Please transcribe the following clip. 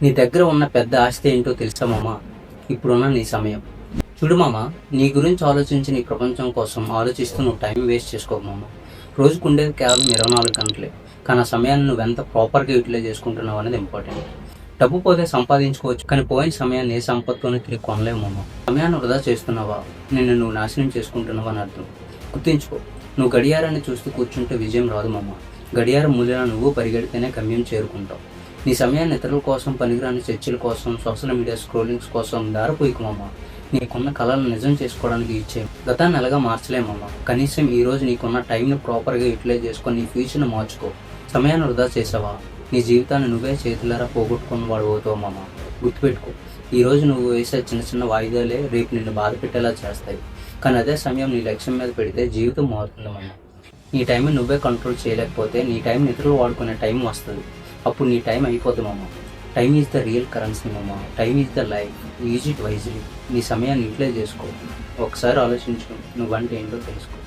నీ దగ్గర ఉన్న పెద్ద ఆస్తి ఏంటో తెలుసా మామ? ఇప్పుడున్న నీ సమయం. చూడు మామ, నీ గురించి ఆలోచించి నీ ప్రపంచం కోసం ఆలోచిస్తూ నువ్వు టైం వేస్ట్ చేసుకోకు మామ. రోజుకు ఉండేది కేవలం 24 గంటలే. కానీ ఆ సమయాన్ని నువ్వు ఎంత ప్రాపర్గా యూటిలైజ్ చేసుకుంటున్నావు అనేది ఇంపార్టెంట్. డబ్బు పోతే సంపాదించుకోవచ్చు, కానీ పోయిన సమయాన్ని ఏ సంపత్తోనే తిరిగి కొనలేము మామ. సమయాన్ని వృధా చేస్తున్నావా, నిన్ను నువ్వు నాశనం చేసుకుంటున్నావా అని అర్థం. గుర్తుంచుకో, నువ్వు గడియారాన్ని చూస్తూ కూర్చుంటే విజయం రాదు మామ. గడియారం మూల్యాన నువ్వు పరిగెడితేనే గమ్యం చేరుకుంటావు. నీ సమయాన్ని ఇతరుల కోసం, పనికిరాని చర్చల కోసం, సోషల్ మీడియా స్క్రోలింగ్స్ కోసం దారిపోయికు మామ. నీకున్న కళలను నిజం చేసుకోవడానికి ఇచ్చేయి. గతాన్ని ఎలాగా మార్చలేమమ్మా, కనీసం ఈరోజు నీకున్న టైంని ప్రాపర్గా యూటిలైజ్ చేసుకొని నీ ఫ్యూచర్ని మార్చుకో. సమయాన్ని వృధా చేసావా, నీ జీవితాన్ని నువ్వే చేతులారా పోగొట్టుకుని వాడు అవుతావు మామ. గుర్తుపెట్టుకో, ఈరోజు నువ్వు వేసే చిన్న చిన్న వాయిదాలే రేపు నిన్ను బాధ పెట్టేలా చేస్తాయి. కానీ అదే సమయం నీ లక్ష్యం మీద పెడితే జీవితం మారుతుంది మామ. నీ టైంని నువ్వే కంట్రోల్ చేయలేకపోతే నీ టైంని ఇతరులు వాడుకునే టైం వస్తుంది. అప్పుడు నీ టైం అయిపోతుంది మామ. Time is the real currency మామ. Time is the life. Use it wisely. నీ సమయాన్ని యూటిలైజ్ చేసుకో. ఒకసారి ఆలోచించు, నువ్వంటే ఏంటో తెలుసుకో.